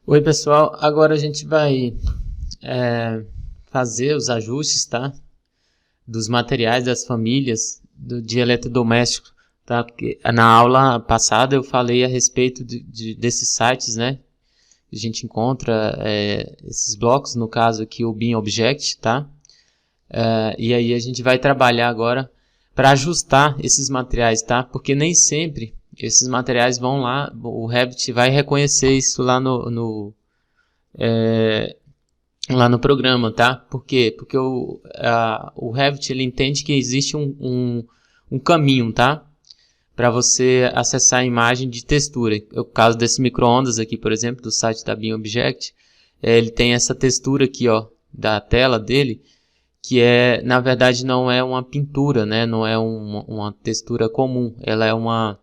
Oi pessoal, agora a gente vai fazer os ajustes, tá? Dos materiais das famílias de eletrodoméstico, tá? Porque na aula passada eu falei a respeito desses sites, né? A gente encontra esses blocos, no caso aqui o Bin Object, tá? E aí a gente vai trabalhar agora para ajustar esses materiais, tá? Porque nem sempre esses materiais vão lá, o Revit vai reconhecer isso lá no programa, tá? Por quê? Porque o Revit ele entende que existe um caminho, tá? Para você acessar a imagem de textura. O caso desse micro-ondas aqui, por exemplo, do site da Bin Object, ele tem essa textura aqui, ó, da tela dele, que na verdade não é uma pintura, né? Não é uma textura comum. Ela é uma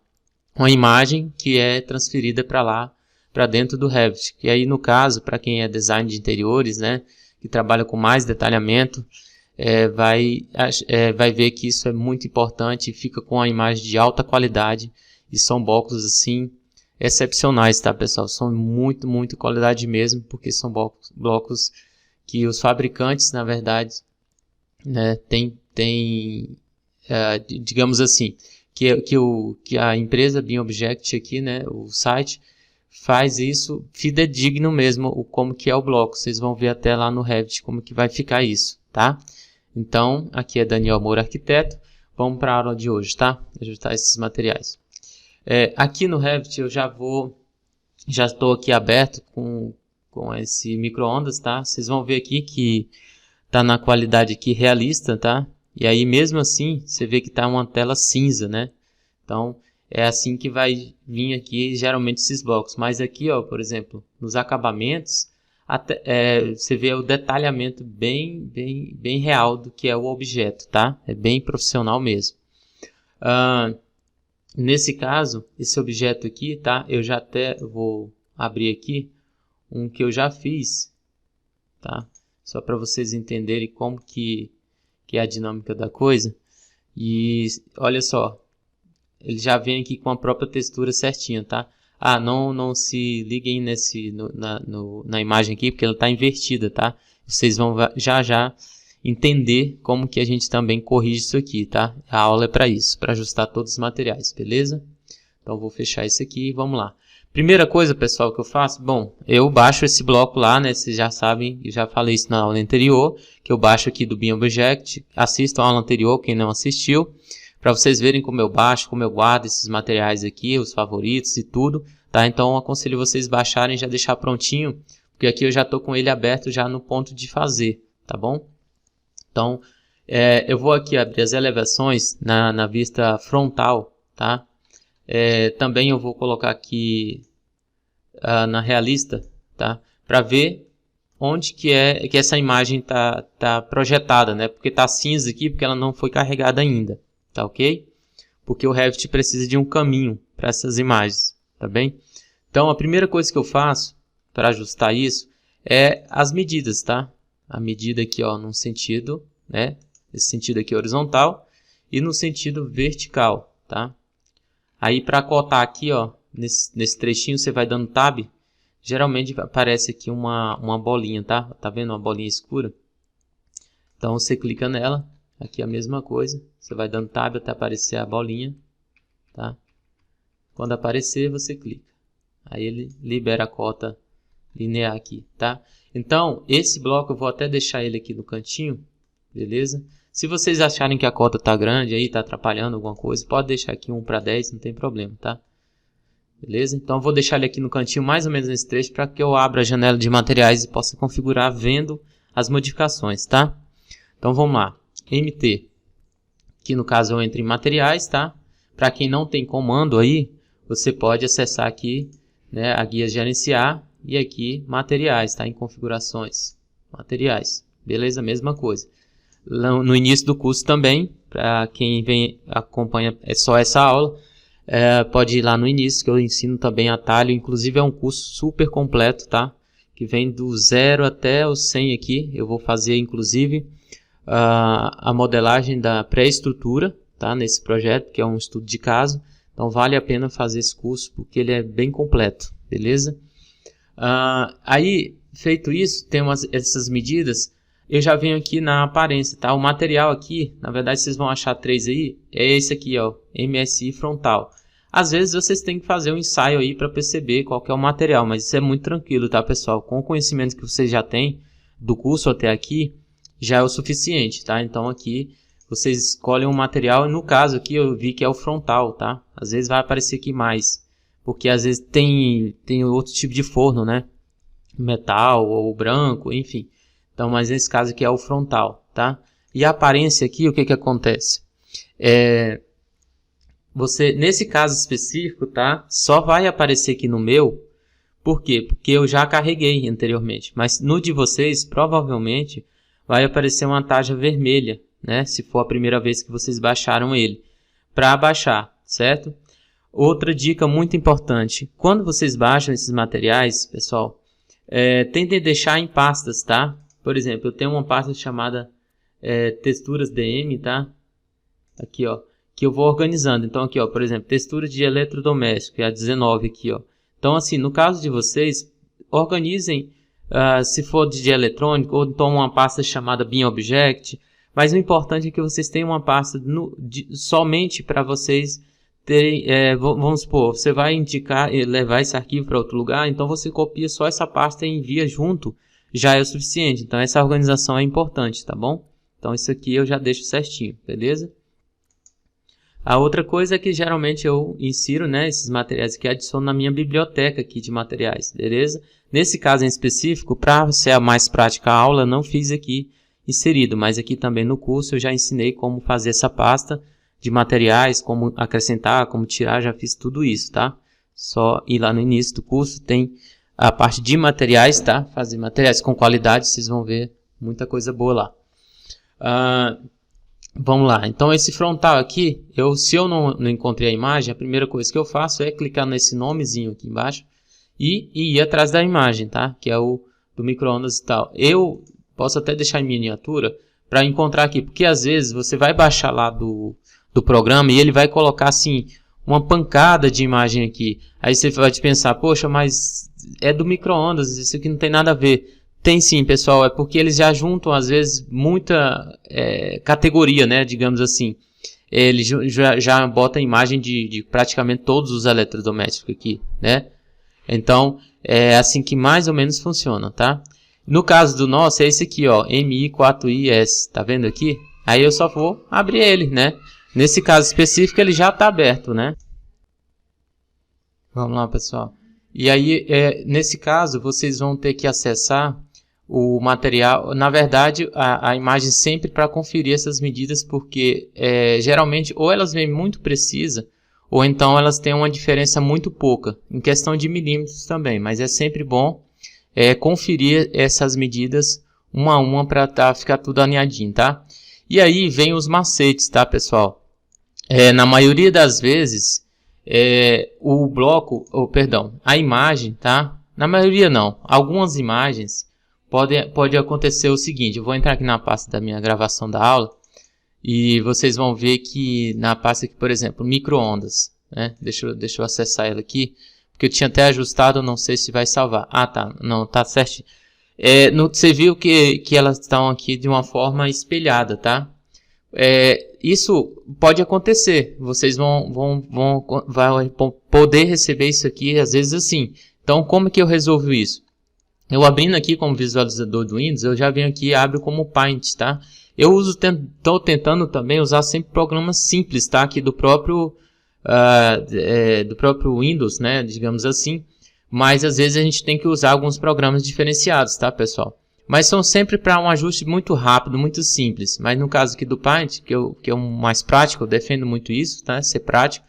imagem que é transferida para lá, para dentro do Revit. E aí, no caso, para quem é design de interiores, né, que trabalha com mais detalhamento, vai ver que isso é muito importante e fica com a imagem de alta qualidade. E são blocos assim excepcionais, tá, pessoal? São muito qualidade mesmo, porque são blocos que os fabricantes, na verdade, né, digamos assim, que a empresa Bin Object aqui, né, o site, faz isso fidedigno mesmo, como que é o bloco. Vocês vão ver até lá no Revit como que vai ficar isso, tá? Então, aqui é Daniel Moura, arquiteto. Vamos para a aula de hoje, tá? Ajustar esses materiais. Aqui no Revit eu já estou aqui aberto com esse micro-ondas, tá? Vocês vão ver aqui que tá na qualidade aqui realista, tá? E aí mesmo assim, você vê que tá uma tela cinza, né? Então, é assim que vai vir aqui geralmente esses blocos. Mas aqui, ó, por exemplo, nos acabamentos, você vê o detalhamento bem real do que é o objeto, tá? É bem profissional mesmo. Nesse caso, esse objeto aqui, tá? Eu já até vou abrir aqui um que eu já fiz, tá? Só para vocês entenderem como que é a dinâmica da coisa. E olha só, ele já vem aqui com a própria textura certinha, tá? Não se liguem na imagem aqui, porque ela está invertida, tá? Vocês vão já entender como que a gente também corrige isso aqui, tá? A aula é para isso, para ajustar todos os materiais, beleza? Então vou fechar isso aqui e vamos lá. Primeira coisa, pessoal, que eu faço, bom, eu baixo esse bloco lá, né? Vocês já sabem, eu já falei isso na aula anterior, que eu baixo aqui do Bin Object. Assistam a aula anterior, quem não assistiu, para vocês verem como eu baixo, como eu guardo esses materiais aqui, os favoritos e tudo, tá? Então eu aconselho vocês baixarem e já deixar prontinho, porque aqui eu já estou com ele aberto já no ponto de fazer, tá bom? Então, eu vou aqui abrir as elevações na vista frontal, tá? Também eu vou colocar aqui na realista, tá? Para ver onde que essa imagem tá projetada, né? Porque tá cinza aqui, porque ela não foi carregada ainda, tá ok? Porque o Revit precisa de um caminho para essas imagens, tá bem? Então a primeira coisa que eu faço para ajustar isso é as medidas, tá? A medida aqui, ó, num sentido, né? Esse sentido aqui horizontal e no sentido vertical, tá? Aí para cotar aqui, ó, nesse trechinho você vai dando tab. Geralmente aparece aqui uma bolinha, tá? Tá vendo uma bolinha escura? Então você clica nela. Aqui a mesma coisa. Você vai dando tab até aparecer a bolinha, tá? Quando aparecer você clica. Aí ele libera a cota linear aqui, tá? Então esse bloco eu vou até deixar ele aqui no cantinho, beleza? Se vocês acharem que a cota está grande, aí está atrapalhando alguma coisa, pode deixar aqui 1 para 10, não tem problema, tá? Beleza? Então eu vou deixar ele aqui no cantinho, mais ou menos nesse trecho, para que eu abra a janela de materiais e possa configurar vendo as modificações, tá? Então vamos lá. MT. Aqui no caso eu entro em materiais, tá? Para quem não tem comando aí, você pode acessar aqui, né, a guia gerenciar e aqui materiais, tá? Em configurações. Materiais. Beleza? Mesma coisa. No início do curso também, para quem acompanha só essa aula, pode ir lá no início, que eu ensino também atalho. Inclusive é um curso super completo, tá? Que vem do 0 até o 100 aqui. Eu vou fazer inclusive a modelagem da pré-estrutura, tá? Nesse projeto, que é um estudo de caso. Então vale a pena fazer esse curso, porque ele é bem completo, beleza? Aí, feito isso, tem essas medidas, eu já venho aqui na aparência, tá? O material aqui, na verdade vocês vão achar 3 aí, é esse aqui, ó, MSI frontal. Às vezes vocês têm que fazer um ensaio aí para perceber qual que é o material, mas isso é muito tranquilo, tá, pessoal? Com o conhecimento que vocês já têm do curso até aqui, já é o suficiente, tá? Então aqui vocês escolhem um material, e no caso aqui eu vi que é o frontal, tá? Às vezes vai aparecer aqui mais, porque às vezes tem outro tipo de forno, né? Metal ou branco, enfim. Então, mas nesse caso aqui é o frontal, tá? E a aparência aqui, o que que acontece? Nesse caso específico, tá? Só vai aparecer aqui no meu, por quê? Porque eu já carreguei anteriormente, mas no de vocês, provavelmente, vai aparecer uma tarja vermelha, né? Se for a primeira vez que vocês baixaram ele, para baixar, certo? Outra dica muito importante, quando vocês baixam esses materiais, pessoal, tentem deixar em pastas, tá? Por exemplo, eu tenho uma pasta chamada texturas DM, tá? Aqui, ó, que eu vou organizando. Então aqui, ó, por exemplo, textura de eletrodoméstico, é a 19 aqui, ó. Então assim, no caso de vocês, organizem, se for de eletrônico, ou então uma pasta chamada Bin Object, mas o importante é que vocês tenham uma pasta somente para vocês terem, vamos supor, você vai indicar e levar esse arquivo para outro lugar, então você copia só essa pasta e envia junto, já é o suficiente. Então essa organização é importante, tá bom? Então isso aqui eu já deixo certinho, beleza? A outra coisa é que geralmente eu insiro, né, esses materiais aqui, adiciono na minha biblioteca aqui de materiais, beleza? Nesse caso em específico, para ser mais prática a aula, eu não fiz aqui inserido, mas aqui também no curso eu já ensinei como fazer essa pasta de materiais, como acrescentar, como tirar, já fiz tudo isso, tá? Só ir lá no início do curso, tem a parte de materiais, tá? Fazer materiais com qualidade, vocês vão ver muita coisa boa lá. Vamos lá, então esse frontal aqui, se eu não encontrei a imagem, a primeira coisa que eu faço é clicar nesse nomezinho aqui embaixo e ir atrás da imagem, tá? Que é o do micro-ondas e tal. Eu posso até deixar em miniatura para encontrar aqui, porque às vezes você vai baixar lá do programa e ele vai colocar assim uma pancada de imagem aqui. Aí você vai te pensar, poxa, mas é do micro-ondas, isso aqui não tem nada a ver. Tem sim, pessoal, é porque eles já juntam às vezes muita categoria, né, digamos assim. Eles já botam a imagem de praticamente todos os eletrodomésticos aqui, né. Então é assim que mais ou menos funciona, tá? No caso do nosso é esse aqui, ó, MI4IS, tá vendo aqui? Aí eu só vou abrir ele, né? Nesse caso específico ele já está aberto, né? Vamos lá, pessoal. E aí, nesse caso, vocês vão ter que acessar o material, na verdade, a imagem sempre para conferir essas medidas, porque geralmente ou elas vêm muito precisas, ou então elas têm uma diferença muito pouca, em questão de milímetros também, mas é sempre bom conferir essas medidas uma a uma para ficar tudo alinhadinho, tá? E aí vem os macetes, tá, pessoal? Na maioria das vezes, o bloco, a imagem, tá? Na maioria não, algumas imagens pode acontecer o seguinte, eu vou entrar aqui na pasta da minha gravação da aula e vocês vão ver que na pasta aqui, por exemplo, micro-ondas, né? Deixa eu acessar ela aqui, porque eu tinha até ajustado, não sei se vai salvar. Ah, tá, não, tá certo. Você viu que elas estão aqui de uma forma espelhada, tá? Isso pode acontecer, vocês vão poder receber isso aqui às vezes assim. Então como que eu resolvo isso? Eu abrindo aqui como visualizador do Windows, eu já venho aqui e abro como Paint, tá? Eu estou tentando também usar sempre programas simples, tá? Aqui do próprio Windows, né? Digamos assim. Mas às vezes a gente tem que usar alguns programas diferenciados, tá, pessoal? Mas são sempre para um ajuste muito rápido, muito simples. Mas no caso aqui do Paint, que é o mais prático, eu defendo muito isso, tá? Ser prático.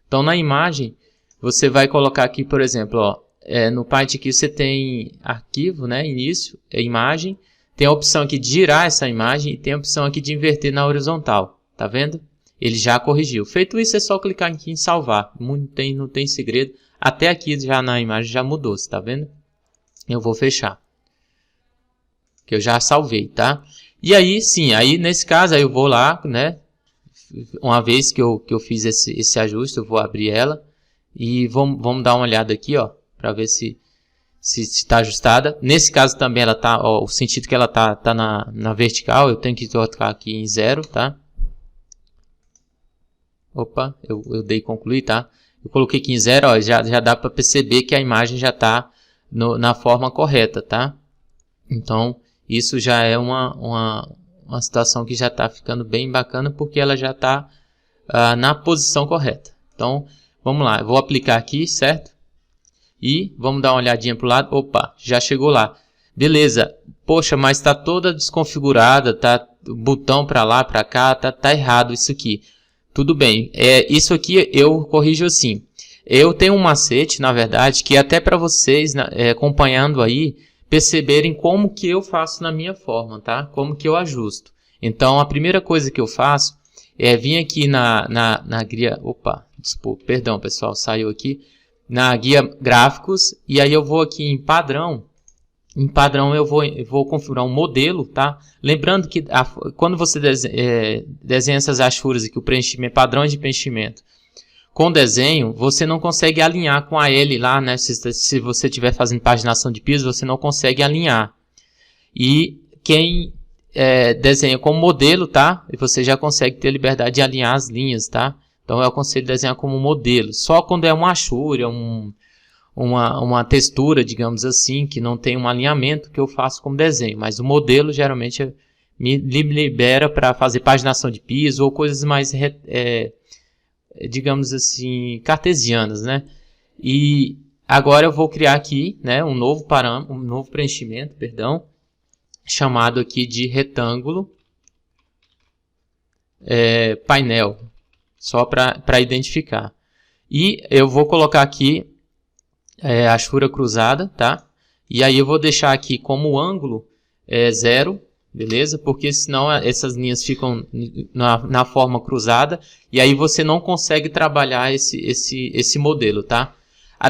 Então na imagem, você vai colocar aqui, por exemplo, ó, no Paint aqui você tem arquivo, né? Início, imagem. Tem a opção aqui de girar essa imagem e tem a opção aqui de inverter na horizontal. Tá vendo? Ele já corrigiu. Feito isso, é só clicar aqui em salvar. Não tem segredo. Até aqui já na imagem já mudou, tá vendo? Eu vou fechar. Que eu já salvei, tá? E aí, sim, aí nesse caso aí eu vou lá, né? Uma vez que eu fiz esse ajuste, eu vou abrir ela. E vamos dar uma olhada aqui, ó. Para ver se se está ajustada. Nesse caso também ela tá, ó, o sentido que ela tá na vertical, eu tenho que colocar aqui em 0, tá? Opa, eu dei concluir, tá? Eu coloquei aqui em 0, ó, já dá para perceber que a imagem já está na forma correta, tá? Então, isso já é uma situação que já está ficando bem bacana, porque ela já está na posição correta. Então, vamos lá, eu vou aplicar aqui, certo? E vamos dar uma olhadinha para o lado. Opa, já chegou lá. Beleza. Poxa, mas está toda desconfigurada, tá o botão para lá, para cá, tá errado isso aqui. Tudo bem. Isso aqui eu corrijo assim. Eu tenho um macete, na verdade, que até para vocês, acompanhando aí, perceberem como que eu faço na minha forma, tá? Como que eu ajusto. Então, a primeira coisa que eu faço é vir aqui na guia... Opa, desculpa, perdão, pessoal, saiu aqui. Na guia gráficos, e aí eu vou aqui em padrão. Em padrão eu vou configurar um modelo, tá? Lembrando que quando você desenha essas achuras aqui, o preenchimento, padrões de preenchimento, com desenho, você não consegue alinhar com a L lá, né? Se você estiver fazendo paginação de piso, você não consegue alinhar. E quem desenha como modelo, tá? Você já consegue ter liberdade de alinhar as linhas, tá? Então eu aconselho desenhar como modelo. Só quando é uma achura, uma textura, digamos assim, que não tem um alinhamento, que eu faço como desenho. Mas o modelo geralmente me libera para fazer paginação de piso ou coisas mais, digamos assim, cartesianas, né? E agora eu vou criar aqui, né, um novo preenchimento, perdão, chamado aqui de retângulo painel. Só para identificar. E eu vou colocar aqui a achura cruzada, tá? E aí eu vou deixar aqui como ângulo 0, beleza? Porque senão essas linhas ficam na forma cruzada e aí você não consegue trabalhar esse modelo, tá?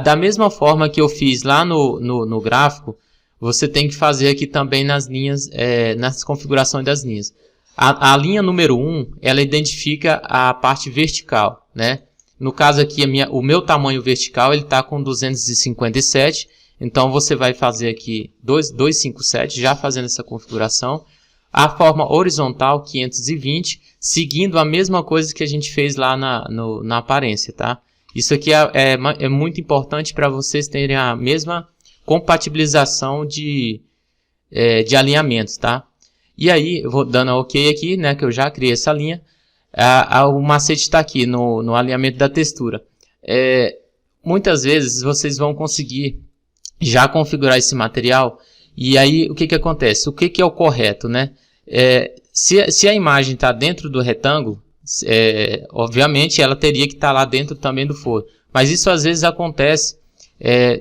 Da mesma forma que eu fiz lá no gráfico, você tem que fazer aqui também nas linhas, nas configurações das linhas. A linha número 1, ela identifica a parte vertical, né? No caso aqui, o meu tamanho vertical, ele está com 257. Então, você vai fazer aqui 257, já fazendo essa configuração. A forma horizontal, 520, seguindo a mesma coisa que a gente fez lá na aparência, tá? Isso aqui é muito importante para vocês terem a mesma compatibilização de alinhamentos, tá? E aí, eu vou dando OK aqui, né, que eu já criei essa linha. O macete está aqui no alinhamento da textura. Muitas vezes vocês vão conseguir já configurar esse material. E aí, o que acontece? O que é o correto, né? Se a imagem está dentro do retângulo, obviamente ela teria que estar lá dentro também do foro. Mas isso às vezes acontece.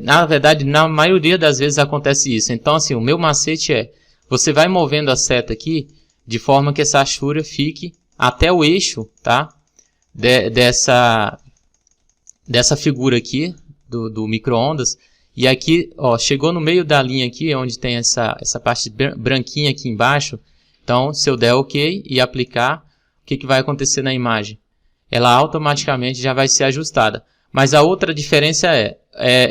Na verdade, na maioria das vezes acontece isso. Então, assim, o meu macete você vai movendo a seta aqui de forma que essa achura fique até o eixo, tá? Dessa figura aqui do micro-ondas. E aqui, ó, chegou no meio da linha aqui, onde tem essa parte branquinha aqui embaixo. Então, se eu der OK e aplicar, o que vai acontecer na imagem? Ela automaticamente já vai ser ajustada. Mas a outra diferença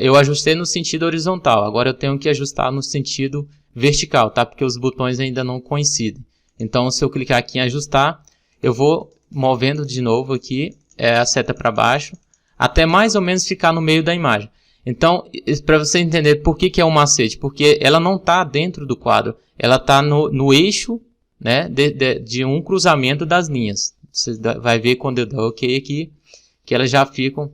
eu ajustei no sentido horizontal. Agora eu tenho que ajustar no sentido vertical, tá? Porque os botões ainda não coincidem. Então, se eu clicar aqui em ajustar, eu vou movendo de novo aqui a seta para baixo, até mais ou menos ficar no meio da imagem. Então, para você entender por que é um macete, porque ela não está dentro do quadro, ela está no eixo, né, de um cruzamento das linhas. Você vai ver quando eu der OK aqui, que elas já ficam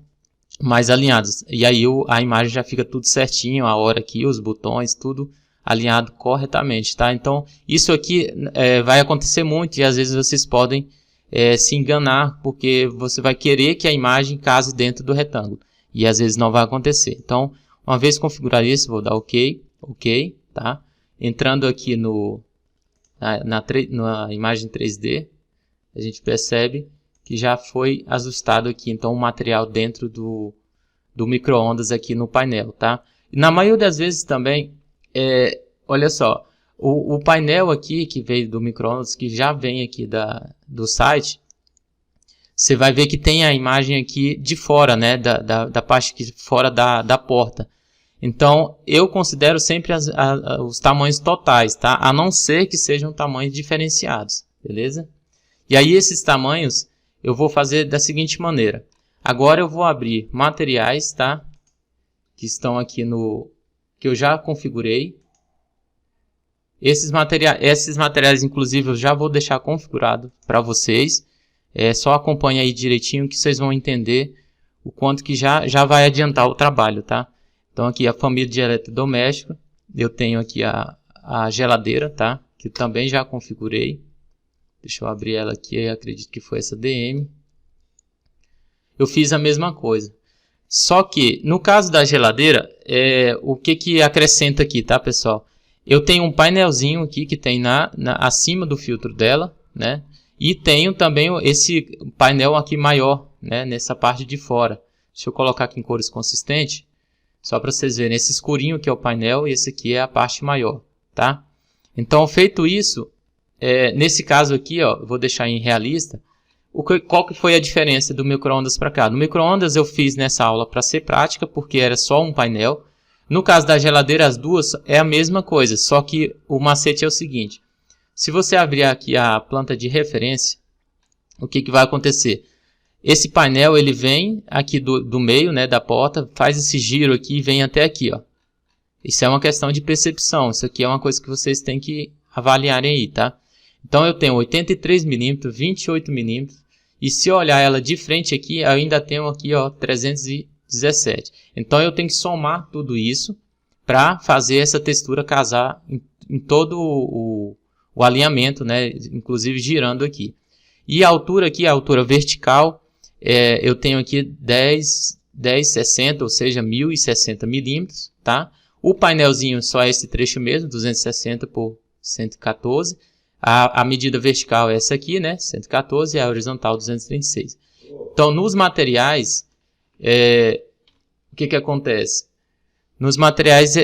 mais alinhadas. E aí a imagem já fica tudo certinho, a hora aqui, os botões, tudo alinhado corretamente, tá? Então, isso aqui vai acontecer muito e às vezes vocês podem se enganar, porque você vai querer que a imagem case dentro do retângulo. E às vezes não vai acontecer. Então, uma vez configurar isso, vou dar OK, tá? Entrando aqui na imagem 3D, a gente percebe que já foi ajustado aqui, então, o material dentro do micro-ondas aqui no painel, tá? E na maioria das vezes também, olha só, o painel aqui que veio do micro-ondas, que já vem aqui do site, você vai ver que tem a imagem aqui de fora, né, da parte aqui fora da porta. Então, eu considero sempre os tamanhos totais, tá? A não ser que sejam tamanhos diferenciados, beleza? E aí, esses tamanhos, eu vou fazer da seguinte maneira. Agora, eu vou abrir materiais, tá? Que estão aqui que eu já configurei. Esses materiais, inclusive, eu já vou deixar configurado para vocês. Só acompanha aí direitinho que vocês vão entender o quanto que já vai adiantar o trabalho, tá? Então aqui a família de eletrodoméstico, eu tenho aqui a geladeira, tá? Que eu também já configurei. Deixa eu abrir ela aqui, eu acredito que foi essa DM. Eu fiz a mesma coisa. Só que no caso da geladeira, o que acrescenta aqui, tá, pessoal? Eu tenho um painelzinho aqui que tem acima do filtro dela, né? E tenho também esse painel aqui maior, né? Nessa parte de fora. Deixa eu colocar aqui em cores consistentes. Só para vocês verem, esse escurinho aqui é o painel e esse aqui é a parte maior, tá? Então, feito isso, nesse caso aqui, ó, eu vou deixar em realista. Qual que foi a diferença do micro-ondas para cá? No micro-ondas eu fiz nessa aula para ser prática, porque era só um painel. No caso da geladeira, as duas é a mesma coisa, só que o macete é o seguinte. Se você abrir aqui a planta de referência, o que vai acontecer? Esse painel ele vem aqui do meio, né, da porta, faz esse giro aqui e vem até aqui, ó. Isso é uma questão de percepção. Isso aqui é uma coisa que vocês têm que avaliarem aí, tá? Então eu tenho 83 mm, 28 mm e se eu olhar ela de frente aqui, eu ainda tenho aqui, ó, 317. Então eu tenho que somar tudo isso para fazer essa textura casar em todo o alinhamento, né, inclusive girando aqui. E a altura aqui, a altura vertical, eu tenho aqui 1060, ou seja, 1060 milímetros, tá? O painelzinho só é esse trecho mesmo, 260 por 114. A medida vertical é essa aqui, né? 114 e a horizontal 236. Então, nos materiais, o que acontece? Nos materiais,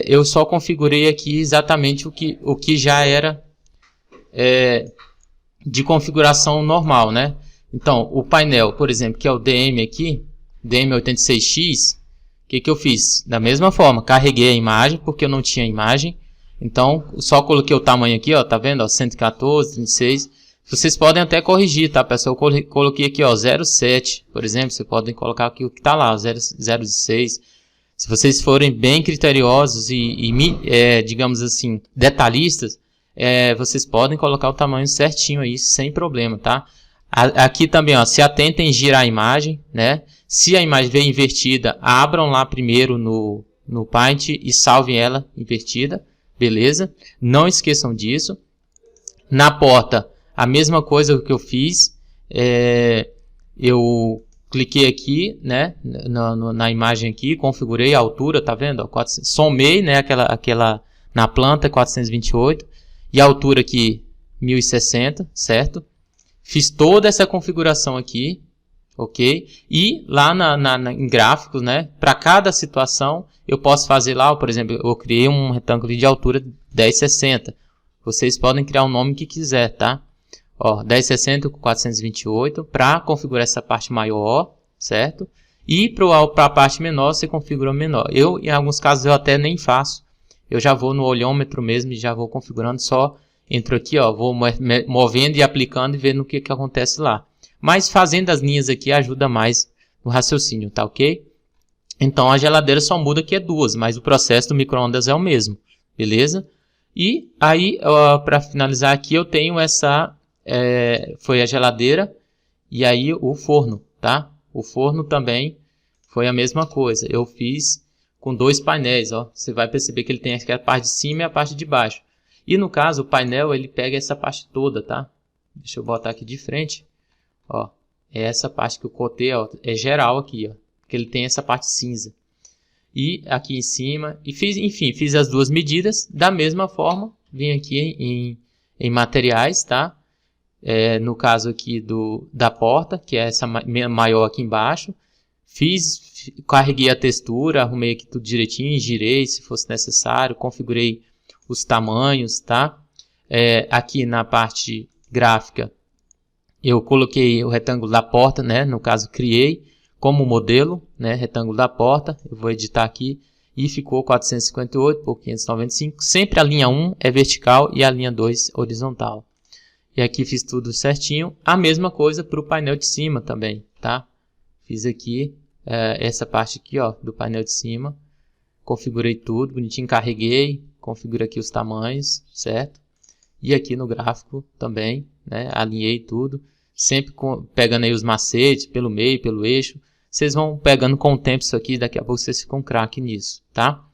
eu só configurei aqui exatamente o que já era de configuração normal, né? Então, o painel, por exemplo, que é o DM aqui, DM86X, o que eu fiz? Da mesma forma, carreguei a imagem, porque eu não tinha imagem. Então, só coloquei o tamanho aqui, ó, tá vendo? Ó, 114, 36. Vocês podem até corrigir, tá, pessoal? Eu coloquei aqui, ó, 0,7, por exemplo. Vocês podem colocar aqui o que tá lá, 0,6. Se vocês forem bem criteriosos e digamos assim, detalhistas, vocês podem colocar o tamanho certinho aí, sem problema, tá? Aqui também, ó, se atentem em girar a imagem, né? Se a imagem vier invertida, abram lá primeiro no Paint e salvem ela invertida, beleza? Não esqueçam disso. Na porta, a mesma coisa que eu fiz, eu cliquei aqui, né, na imagem aqui, configurei a altura, tá vendo? Ó, somei, né, aquela na planta 428 e a altura aqui 1060, certo? Fiz toda essa configuração aqui, ok? E lá em gráficos, né, para cada situação, eu posso fazer lá, por exemplo, eu criei um retângulo de altura 1060. Vocês podem criar o nome que quiser, tá? Ó, 1060 com 428 para configurar essa parte maior, certo? E para a parte menor, você configura menor. Em alguns casos, eu até nem faço. Eu já vou no olhômetro mesmo e já vou configurando só. Entro aqui, ó, vou movendo e aplicando e vendo o que acontece lá. Mas fazendo as linhas aqui ajuda mais no raciocínio, tá ok? Então a geladeira só muda que é duas, mas o processo do micro-ondas é o mesmo, beleza? E aí, para finalizar aqui, eu tenho essa, foi a geladeira e aí o forno, tá? O forno também foi a mesma coisa. Eu fiz com dois painéis, ó. Você vai perceber que ele tem aqui a parte de cima e a parte de baixo. E no caso, o painel, ele pega essa parte toda, tá? Deixa eu botar aqui de frente. Ó, é essa parte que eu cotei, ó, é geral aqui, ó. Porque ele tem essa parte cinza. E aqui em cima, e fiz as duas medidas. Da mesma forma, vim aqui em materiais, tá? No caso aqui da porta, que é essa maior aqui embaixo. Carreguei a textura, arrumei aqui tudo direitinho, girei se fosse necessário, configurei os tamanhos, tá? Aqui na parte gráfica, eu coloquei o retângulo da porta, né? No caso, criei como modelo, né? Retângulo da porta. Eu vou editar aqui e ficou 458 por 595. Sempre a linha 1 é vertical e a linha 2 horizontal. E aqui fiz tudo certinho. A mesma coisa para o painel de cima também, tá? Fiz aqui essa parte aqui, ó, do painel de cima. Configurei tudo, bonitinho, carreguei, configurei aqui os tamanhos, certo? E aqui no gráfico também, né? Alinhei tudo, sempre pegando aí os macetes pelo meio, pelo eixo. Vocês vão pegando com o tempo isso aqui, daqui a pouco vocês ficam craque nisso, tá?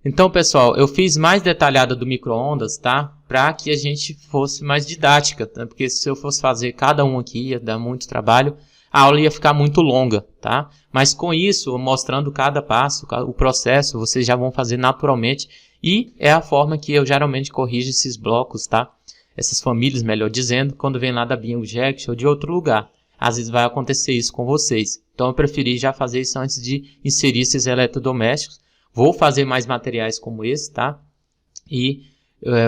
Então, pessoal, eu fiz mais detalhada do micro-ondas, tá? Para que a gente fosse mais didática, tá? Porque se eu fosse fazer cada um aqui, ia dar muito trabalho, a aula ia ficar muito longa, tá? Mas com isso, mostrando cada passo, o processo, vocês já vão fazer naturalmente. E é a forma que eu geralmente corrijo esses blocos, tá? Essas famílias, melhor dizendo, quando vem lá da BIM-Object ou de outro lugar. Às vezes vai acontecer isso com vocês. Então eu preferi já fazer isso antes de inserir esses eletrodomésticos. Vou fazer mais materiais como esse, tá? E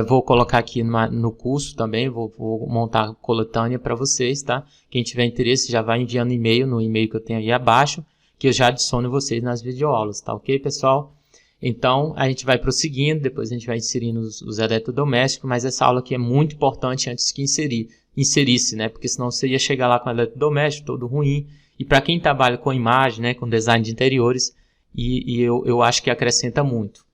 vou colocar aqui no curso também, vou montar coletânea para vocês, tá? Quem tiver interesse já vai enviando e-mail no e-mail que eu tenho aí abaixo, que eu já adiciono vocês nas videoaulas, tá ok, pessoal? Então a gente vai prosseguindo, depois a gente vai inserindo os eletrodomésticos, mas essa aula aqui é muito importante antes que inserisse, né? Porque senão você ia chegar lá com o eletrodoméstico todo ruim. E para quem trabalha com imagem, né, com design de interiores, eu acho que acrescenta muito.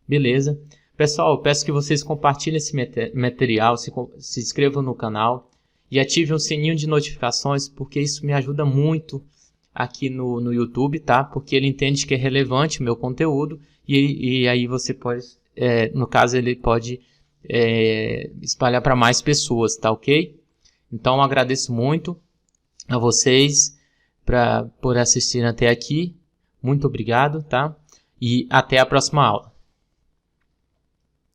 Beleza? Pessoal, eu peço que vocês compartilhem esse material, se inscrevam no canal e ativem o sininho de notificações, porque isso me ajuda muito aqui no YouTube, tá? Porque ele entende que é relevante o meu conteúdo e aí você pode, no caso, ele pode espalhar para mais pessoas, tá ok? Então, eu agradeço muito a vocês por assistirem até aqui. Muito obrigado, tá? E até a próxima aula.